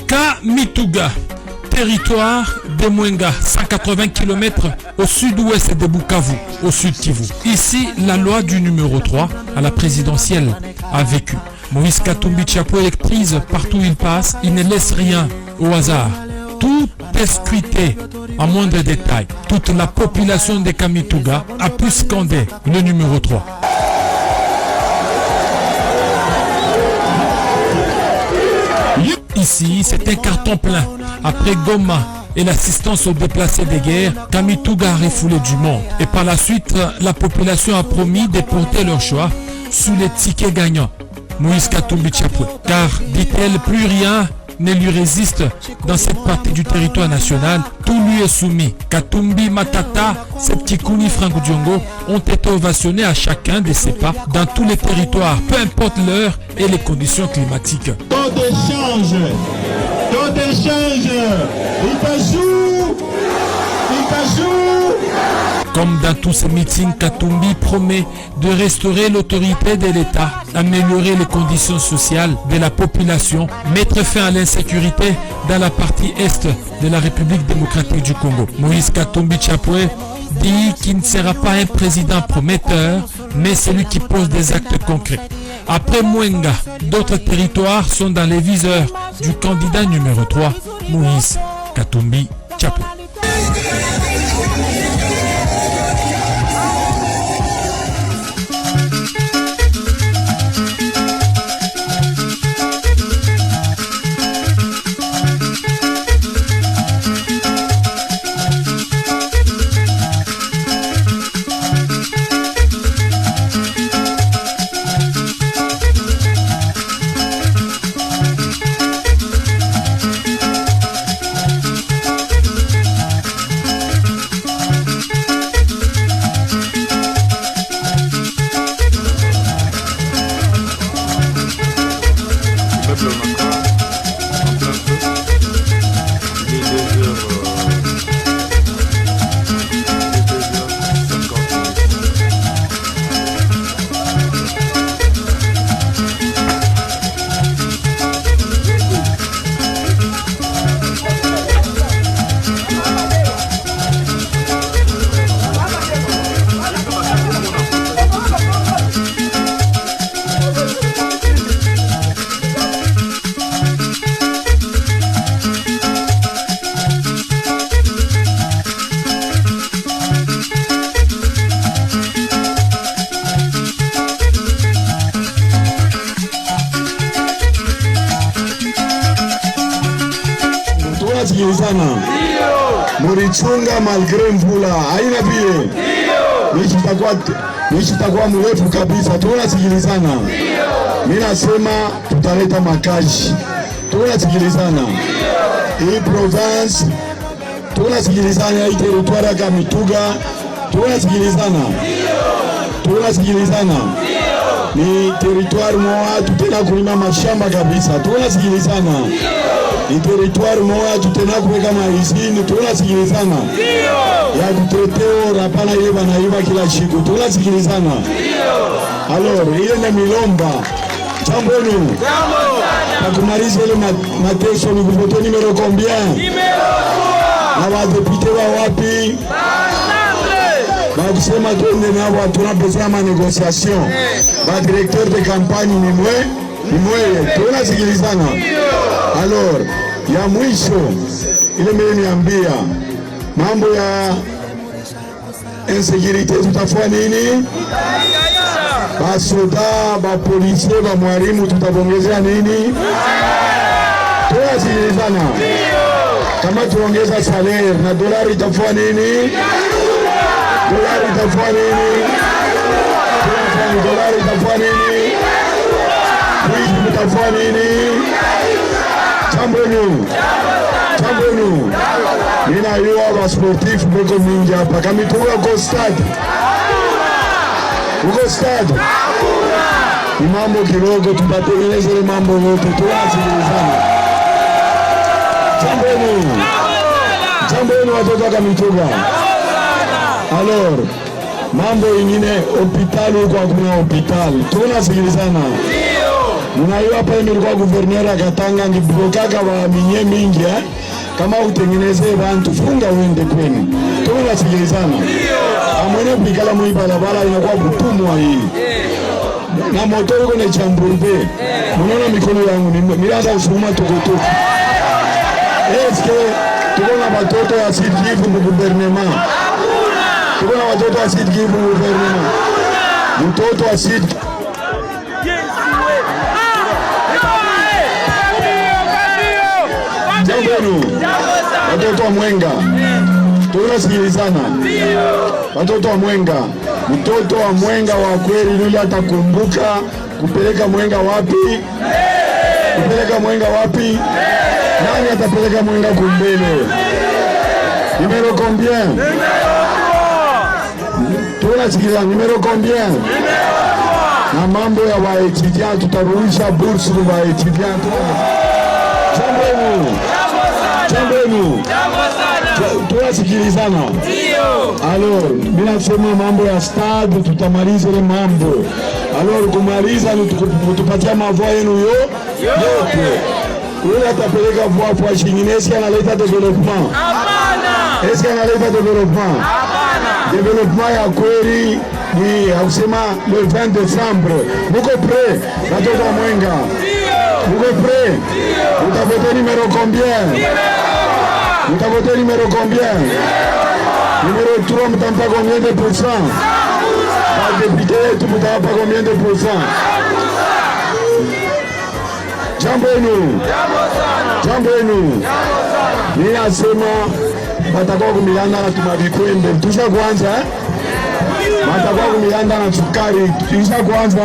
Kamituga, territoire de Mwenga, 180 km au sud-ouest de Bukavu, au sud Kivu. Ici, la loi du numéro 3 à la présidentielle a vécu. Moïse Katumbi Tshapoué électrise partout où il passe, il ne laisse rien au hasard. Tout est scruté en moindre détail. Toute la population de Kamituga a pu scander le numéro 3. Ici, c'est un carton plein. Après Goma et l'assistance aux déplacés de guerre, Kamituga a refoulé du monde. Et par la suite, la population a promis de porter leur choix sous les tickets gagnants. Moïse Katumbi Tshapoué. Car, dit-elle, plus rien ne lui résiste dans cette partie du territoire national. Tout lui est soumis. Katumbi, Matata, Septikuni, Franck Diongo ont été ovationnés à chacun de ses pas dans tous les territoires, peu importe l'heure et les conditions climatiques. Taux d'échange, il t'ajoute. Comme dans tous ces meetings, Katumbi promet de restaurer l'autorité de l'État, améliorer les conditions sociales de la population, mettre fin à l'insécurité dans la partie est de la République démocratique du Congo. Moïse Katumbi Tshapoué dit qu'il ne sera pas un président prometteur, mais celui qui pose des actes concrets. Après Mwenga, d'autres territoires sont dans les viseurs du candidat numéro 3, Moïse Katumbi Tshapoué. Murichunga malgré mvula haina vile, nishitakuwa mrefu kabisa. Tunasikilizana, mimi nasema tutaleta makazi. Tunasikilizana hii province, tunasikilizana hii territoire ya Kamituga, tunasikilizana ni territoire moja, tutena kulima mashamba kabisa. Tunasikilizana ni territoire moja, tutena kuweka maizini. Tunasikilizana ya kuteteo rapana ile banaiba kila siku. Tunasikilizana. Alors ile na milomba jambo nu kumaliza ile mateso ni kuvote numero combien? Na wadepute wa wapi? Kusema tuende nabo, tunapesa ma négociation. Ba directeur de campagne ni mwe tunasikilizana. Alors ya mwisho ile mimi niambia mambo ya insécurité tutafanya nini? Basoda, ba policier, ba mwalimu tutapongezea nini? Tunasikilizana. Kama tuongeza salaire na dolari itafanya nini? Dolari itafanya nini? Dolari itafanya nini? Wizi itafanya nini? Chambonu. Nina yuwa wa sportif mbeko mingi hapa. Kamituga uko stade. Ni mambo kidogo, tutatengeneza ile mambo yote. Tunasikilizana. Chambonu watoto wa Kamituga. Alors, mambo ingine hospitali huko hakuna hospitali. Tunasikilizana. Mnaiwa hapa nilikuwa governor akatanga ndibukaka wa minye mingi kama utengeneze bantu funga uende kwenu. Tunasikilizana. Amwene pikala mwi barabara inakuwa butumwa hii. Na moto yuko na chamburbe. Mnaona mikono yangu nilianza kusukuma tukutuku. Eske tuko na watoto ya Sud Kivu mu gouvernement. Tuko na watoto wa Sud Kivu mu gouvernement. Mtoto wa Sud watoto wa Mwenga, tunasikilizana. Watoto wa Mwenga, mtoto wa Mwenga wa kweli yule atakumbuka kupeleka Mwenga wapi? Kupeleka Mwenga wapi? Nani atapeleka Mwenga kumbele? Numero combien? Tunasikilizana, numero combien? Na mambo ya waetudiant, tutarudisha bursu kwa waetudiant. Jambo tunasikilizana. Alors, mimi nasema mambo ya stade tutamaliza ile mambo. Alors kumaliza tupatia mavua yenu yote. Ule atapeleka voix kwa Chinginesi analeta development. Hapana. Est-ce analeta development? Hapana. Development ya kweli ni hausema le 20 décembre. Muko prêt? Watoto wa Mwenga. Muko prêt? Utavote numéro combien? Utavote numéro combien? Numéro 3, mtampa combien de pourcents? Par député, tu mtampa combien de pourcents? Jambo yenu. Jambo yenu. Mimi nasema watakuwa kumilanda na tumavikwembe. Tusha kwanza watakuwa kumilanda na sukari. Tusha kwanza.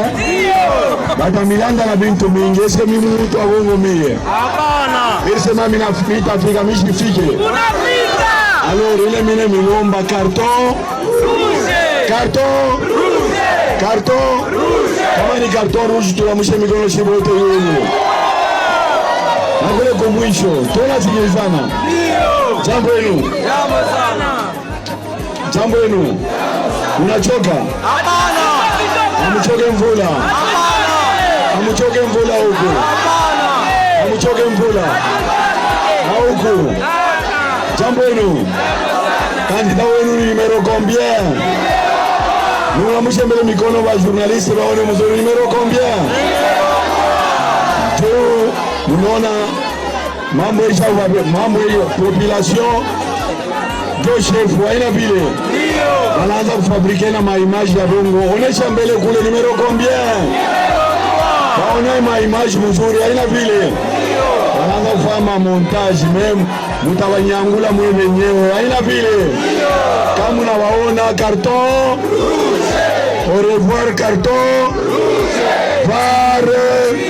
Bata milanda na bintu mingi. Ese mimi mtu awongo mie. Hapana. Ese mami na fita Afrika mishifike. Unapita. Alors ile mine milomba carton rouge. Carton rouge. Carton rouge. Kama ni carton rouge tuamshe mikono shibote yenu. Nakule kumwisho. Tunasikilizana. Ndio. Jambo yenu. Jambo sana. Jambo yenu. Unachoka? Hapana. Amuchoke mvula. Amuchoke mvula huku. Amuchoke mvula. Huku. Jambo yenu. Kandida wenu ni numero combien? Munamushe mbele mikono wa journaliste waone mzuri numero combien? Tu unaona mambo ya population do chef waina vile. Wanaanza kufabrike na maimage ya bongo. Onesha mbele kule numero combien? Waone maimage mzuri haina vile. Wanaanza kufanya montage meme mutawanyangula mwe wenyewe haina vile. Kama unawaona carton rouge. Au revoir carton rouge.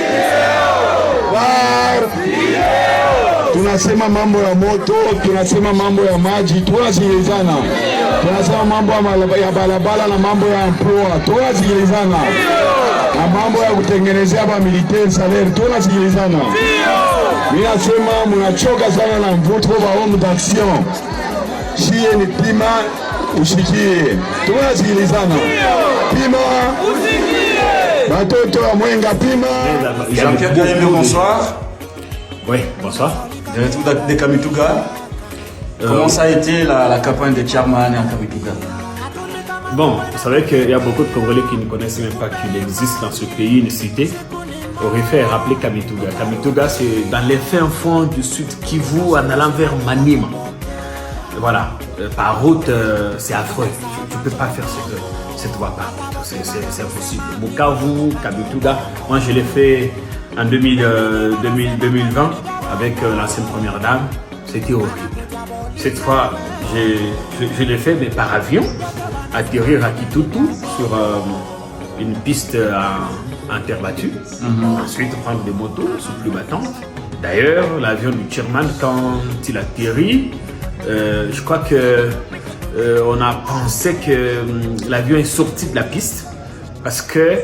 Tunasema mambo ya moto, tunasema mambo ya maji, tunasikilizana. Tunasema mambo ya barabara na mambo ya emploi, tunasikilizana. Na mambo ya kutengenezea ba militaire salaire, tunasikilizana. Mimi nasema mnachoka sana na votre homme d'action. Shie ni pima ushikie. Tunasikilizana. Pima usikie. Watoto wa Mwenga pima. Jean-Pierre Galimé, bonsoir. Oui, bonsoir. De retour de Kamituga. Comment ça a été la campagne de Chairman à Kamituga? Bon, vous savez qu'il y a beaucoup de Congolais qui ne connaissent même pas qu'il existe dans ce pays une cité. Aurait fait rappeler Kamituga. Kamituga, c'est dans les fins fonds du sud Kivu en allant vers Maniema. Voilà, par route, c'est affreux. Tu ne peux pas faire cette voie par route. C'est impossible. Bukavu, Kamituga, moi je l'ai fait en 2020 avec l'ancienne première dame. C'était horrible. Cette fois, je l'ai fait mais par avion, atterrir à Kitutu sur une piste en terre battue. Ensuite, prendre des motos sous pluie battante. D'ailleurs, l'avion du chairman, quand il atterrit, je crois que on a pensé que l'avion est sorti de la piste parce que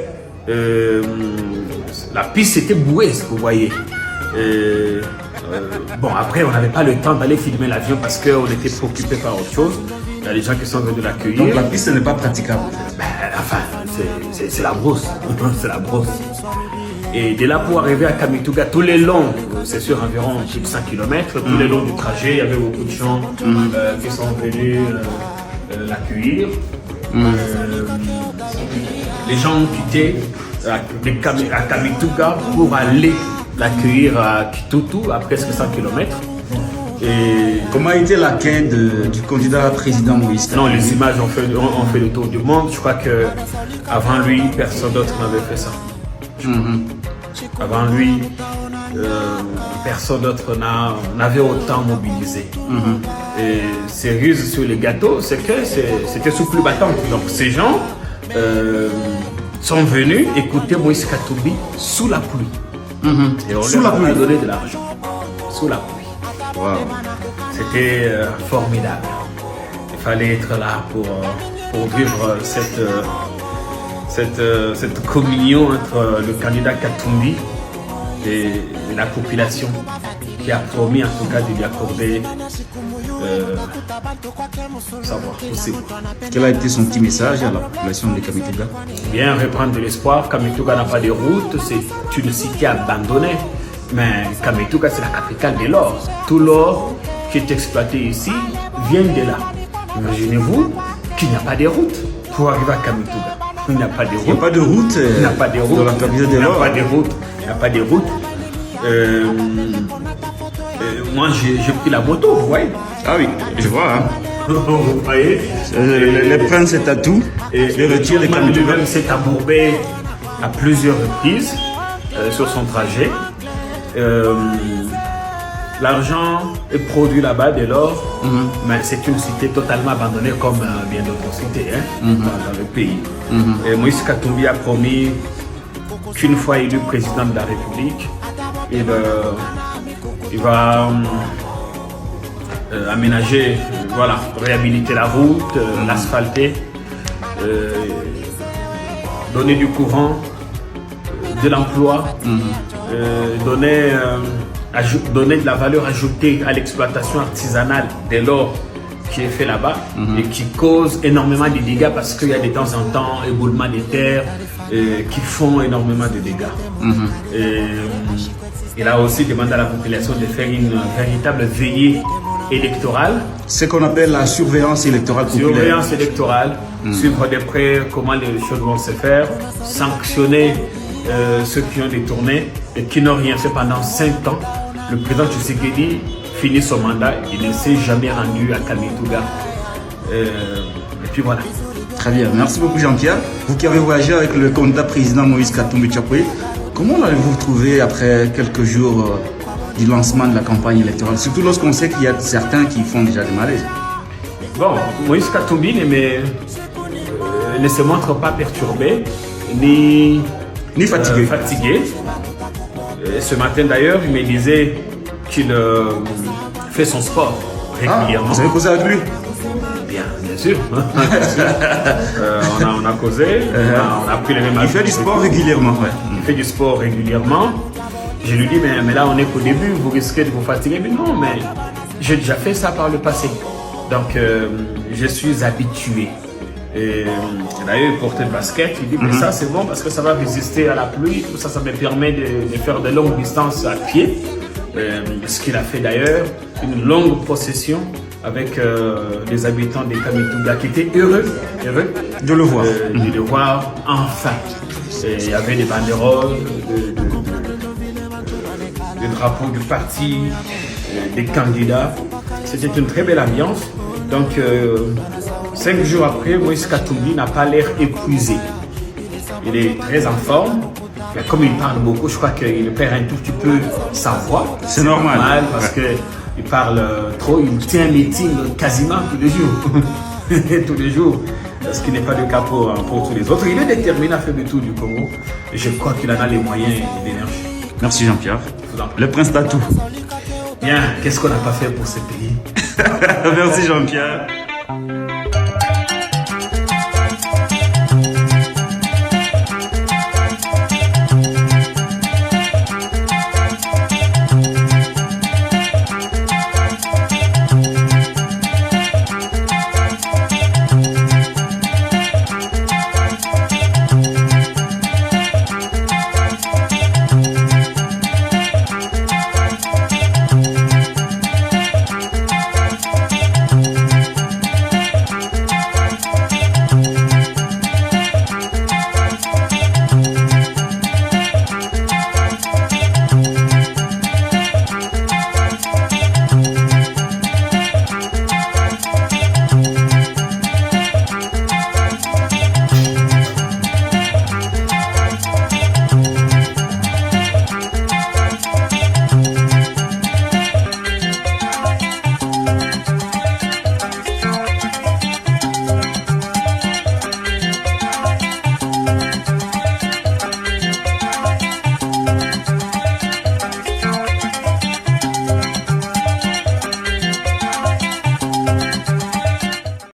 la piste était bouée, vous voyez. Bon, après, on n'avait pas le temps d'aller filmer l'avion parce qu'on était préoccupé par autre chose. Il y a des gens qui sont venus l'accueillir. Donc la piste n'est pas praticable. Ben, enfin, c'est la brosse. C'est la brosse. Et de là pour arriver à Kamituga, tous les longs, c'est sur environ plus de 100 km, tous les longs du trajet, il y avait beaucoup de gens qui sont venus l'accueillir. Les gens ont quitté à Kamituga pour aller l'accueillir à Kitutu, à presque 100 km. Et comment a été l'accueil du candidat président Moïse Katumbi? Non, les images ont fait le tour du monde. Je crois qu'avant lui, personne d'autre n'avait fait ça. Avant lui, personne d'autre n'avait autant mobilisé. Et cerise sur les gâteaux, c'est que c'était sous pluie battante. Donc ces gens sont venus écouter Moïse Katumbi sous la pluie. Et on leur a donné de l'argent. Sous la pluie. Wow. C'était formidable. Il fallait être là pour vivre cette communion entre le candidat Katumbi et la population qui a promis en tout cas de lui accorder savoir possible. Quel a été son petit message à la population de Kamituga? Bien reprendre de l'espoir. Kamituga n'a pas de route, c'est une cité abandonnée. Mais Kamituga, c'est la capitale de l'or. Tout l'or qui est exploité ici vient de là. Imaginez-vous qu'il n'y a pas de route pour arriver à Kamituga. Il n'y a pas de route. Il n'y a pas de route. Il n'y a pas de route. Dans la capitale de l'or. Il n'y a pas de route. Il n'y a pas de route. Moi, j'ai pris la moto, vous voyez. Ah oui, je vois. Hein. Vous voyez. Les princes est à tout. Et le retire de Kamituga. lui-même s'est embourbé à plusieurs reprises sur son trajet. L'argent est produit là-bas dès lors, mais c'est une cité totalement abandonnée comme bien d'autres cités dans le pays. Et Moïse Katumbi a promis qu'une fois élu président de la République, il va aménager, voilà, réhabiliter la route, l'asphalter, donner du courant, de l'emploi, donner de la valeur ajoutée à l'exploitation artisanale de l'or qui est fait là-bas et qui cause énormément de dégâts parce qu'il y a de temps en temps éboulement des terres qui font énormément de dégâts. Il a aussi demandé à la population de faire une véritable veillée électorale. Ce qu'on appelle la surveillance électorale populaire. Surveillance électorale, suivre de près comment les choses vont se faire, sanctionner ceux qui ont détourné et qui n'ont rien fait pendant 5 ans. Le président Tshisekedi finit son mandat, il ne s'est jamais rendu à Kamituga. Et puis voilà. Très bien, merci beaucoup Jean-Pierre. Vous qui avez voyagé avec le candidat président Moïse Katumbi Tchapoué, comment l'avez-vous trouvé après quelques jours du lancement de la campagne électorale, surtout lorsqu'on sait qu'il y a certains qui font déjà des malaises? Bon, Moïse Katumbi ne se montre pas perturbé, ni fatigué. Et ce matin d'ailleurs, il me disait qu'il fait son sport régulièrement. Vous avez causé avec lui? Bien sûr. On a causé, on a pris les mêmes. Il fait du sport régulièrement. Ouais. Il fait du sport régulièrement. Je lui dis, mais là on est qu'au début, vous risquez de vous fatiguer. Mais non, mais j'ai déjà fait ça par le passé. Donc je suis habitué. Et d'ailleurs, il portait le basket, il dit mais ça c'est bon parce que ça va résister à la pluie, tout ça, ça me permet de faire de longues distances à pied. Ce qu'il a fait d'ailleurs, une longue procession avec les habitants de Kamituga qui étaient heureux de le voir. De le voir enfin. Et il y avait des banderoles, des drapeaux du parti, des candidats. C'était une très belle ambiance. Donc 5 jours après, Moïse Katumbi n'a pas l'air épuisé. Il est très en forme. Mais comme il parle beaucoup, je crois qu'il perd un tout petit peu sa voix. C'est normal parce qu'il parle trop. Il tient un meeting quasiment tous les jours. Tous les jours. Ce qui n'est pas le cas pour tous les autres. Il est déterminé à faire le tour du Congo. Et je crois qu'il en a les moyens et l'énergie. Merci Jean-Pierre. Le prince Tatou. Bien, qu'est-ce qu'on n'a pas fait pour ce pays? Merci Jean-Pierre.